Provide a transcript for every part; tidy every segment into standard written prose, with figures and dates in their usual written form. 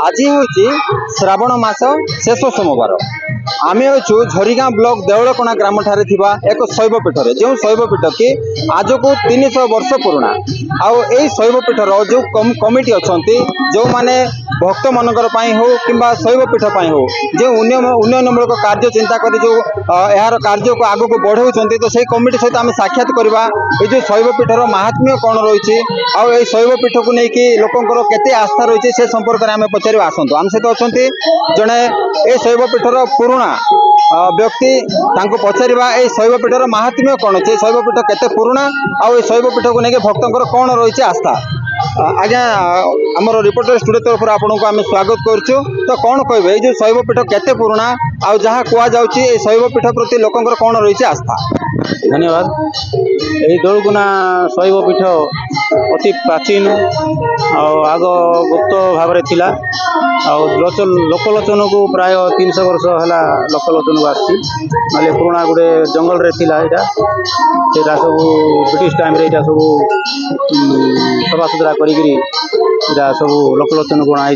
आज हूँ श्रावण मास शेष सोमवार आमे अच्छु झरीगाँ ब्लॉक देवलकोना ग्राम ठारे थिबा एक शैवपीठ जो शैवपीठ कि आज को 300 वर्ष पुराना आउ शैवपीठर जो कमिटी अच्छा जो माने भक्त मानकर हो कि शैवपीठ हो जो उन्नयनमूलक कार्य चिंता कर जो यार कार्य को आगू को बढ़ाऊँ तो सही कमिटी सहित आम साक्षात करवा जो शैवपीठर महात्म्य कौन रही आई शैवपीठ को लेकिन लोकंर केते आस्था रही से संपर्क में आम पचार आसतु आम सहित अच्छा जड़े ए शैवपीठर पुराणा व्यक्ति पचारा ये शैवपीठर महात्म्य कौन अच्छे शैवपीठ केते पुराणा आउ शैवपीठ को लेकिन भक्तर कौन रही आस्था आज्ञा आमर रिपोर्टर स्टूडियो तरफ आपको आम स्वागत करुँ तो कौन कहे जो शैवपीठ केते पुराणा आउ जहाँ कहुच्छी शैवपीठ प्रति लोकंर कौन रही आस्था। धन्यवाद। यही दौलकुना शैवपीठ अति प्राचीन आग गुप्त भाव थिला लोकलोचन को प्राय 300 वर्ष है लोकलोचन को आसी पुराणा गोटे जंगल रे थिला यहाँ सब ब्रिटिश टाइम रे सब सफा सुतरा करी सब लोकलोचन को अणाई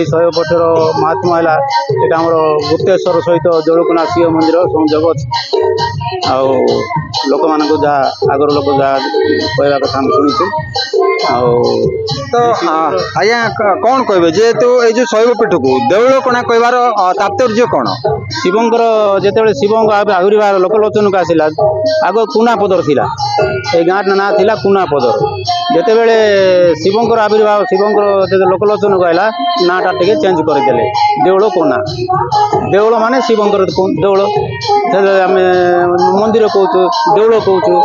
शैवपीठर महात्मा है यहाँ आम गुप्तेश्वर सहित दौलकुना शिव मंदिर संयोग लोक मान आगर लोक जहाँ कहवा कथा शुणुचु तो आज्ञा कौन कहे जेहेतु ये जो शैवपीठ को देवलकोना कहबार तात्पर्य कौन शिवंकर जिते शिव आविर्भाव लोकलोचन को आसला आग कुनापदर थिला ए गाँव ना थिला कुनापदर जिते बड़े शिवंकर आविर्भाव शिवंकर लोकलोचन को आला नाटा टे चेंज करदे देवल कोना देवल माने शिवंकर देवल आम मंदिर कहूँ देवल कहूँ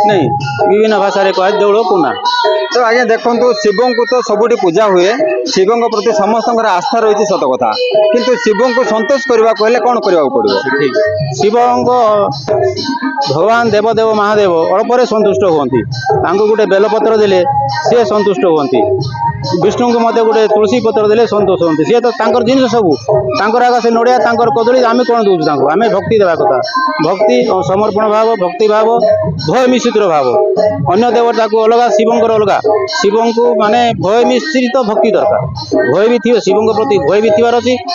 नहीं विभिन्न भाषा कह देवल कोना। तो आज्ञा देखो शिव को तो सबुठी पूजा हुए शिव प्रति समस्त आस्था रही सत कथा किंतु शिव को संतोष करने को हेले कौन करने पड़ो शिव भगवान देवदेव महादेव अल्परे संतुष्ट हुंती गोटे बेलपत्र देले सी संतुष्ट हुंती विष्णु को मत गोटे तुलसी पत्र देले संतोष होती सी तो जिन सब आगे से नड़िया कदली आम कौन दूसरा आम भक्ति देवा कथा भक्ति और समर्पण भाव भक्ति भाव भय मिश्रित भाव अन्य देवता को अलग शिवंकर अलग शिव को माने भय मिश्रित भक्ति दरकार भय भी थी शिव प्रति भय भी थी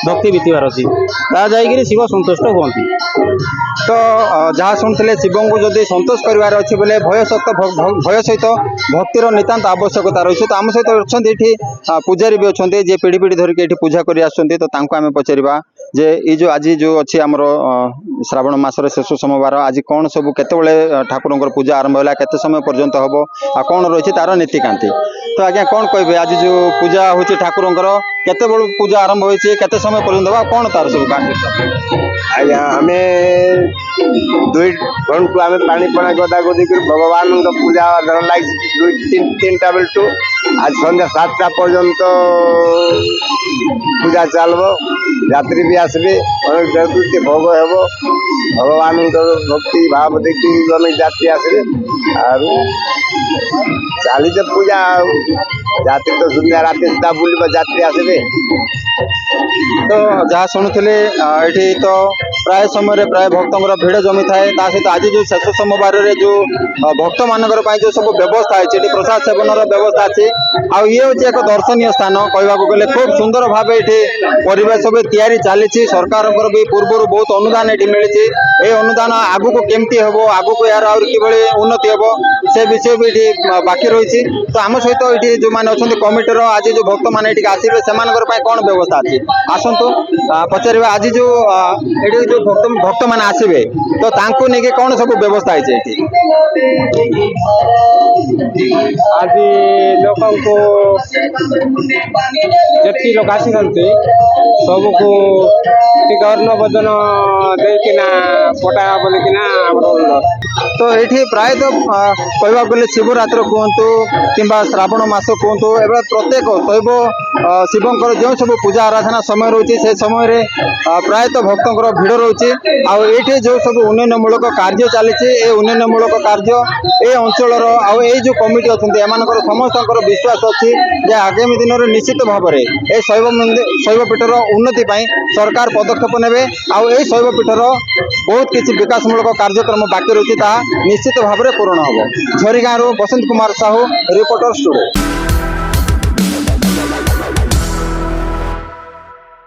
भक्ति भी थी जाकि शिव संतुष्ट हुंती। तो जहाँ शुणुते शिव को जदि संतोष करार अच्छे बोले भय सहित भक्तिर नितांत आवश्यकता रही तो आम सहित अच्छा पूजारी भी अच्छा जी पीढ़ी पीढ़ी धरिकी पूजा कर आम पचारा जे ये जो आज जो अच्छी आमर श्रावण मासर शेष सोमवार आज कौन सब केतबेले ठाकुर पूजा आरंभ है केते समय पर्यंत हम आ कौन रही तार नीतिकांति तो आज्ञा कौन कहे आज जो पूजा हो ठाकुर केते बेलू पूजा आरंभ होती केते समय पर्यंत हो कौन तार सब कांति आज्ञा आम 2 घंटा आम पापणा गदा गदी कर भगवान पूजा लगे 2-3टा बेलू आज सन्ध्या 7टा पर्यंत पूजा चलो यात्री भी आसबे अनेक देवदूत भोग हे भगवान भक्ति भाव देखी अनेक यात्री आसबे चली पूजा यात्री तो दुनिया रात सुधा बुलवा यात्री आसबे। तो जहाँ शुणुले ये तो प्राय समय प्राय भक्तर भिड़ जमी थाए सहित आज जो शेष सोमवार जो भक्त मान जो सब व्यवस्था है प्रसाद सेवन व्यवस्था अच्छी आउ ये हूँ एक दर्शनीय स्थान कहवाक गले खूब सुंदर भाव ये परिवेश भी तैयारी चली सरकार भी पूर्व बहुत अनुदान ये मिली अनुदान आगू को केमती हम आगू को यार आहुरी कि उन्नति हम से विषय भी ये बाकी रही तो आम सहित ये जो मैंने अच्छा कमिटर आज जो भक्त मैंने आसवे से कौन व्यवस्था अच्छी आसतु पचार आज जो ये जो भक्त मैंने आसवे तो तांको लेके कौन सब व्यवस्था है आज लोक को जी लोग आसी सबको अन्न भोजन देना पटा बोलिकिना तो ये प्राय तो कहवाक गले शिवरात्र कहतु कि श्रावण मास कहतु ए प्रत्येक शैव शिवंकर जो सब पूजा आराधना समय रही से समय प्रायतः भक्तर भिड़ रही आठी जो सब उन्नयनमूलक कार्य चली उन्नयनमूलक कार्य ए अंचल जो कमिटी अच्छा एम समस्त विश्वास अच्छी आगामी दिन में निश्चित भाव में शैवपीठर उन्नति सरकार पदक्षेप ने शैवपीठर बहुत किसी विकासमूलक कार्यक्रम बाकी रही निश्चित भाव में पूर्ण हम झरीगाँ बसंत कुमार साहू रिपोर्टर स्टूडियो।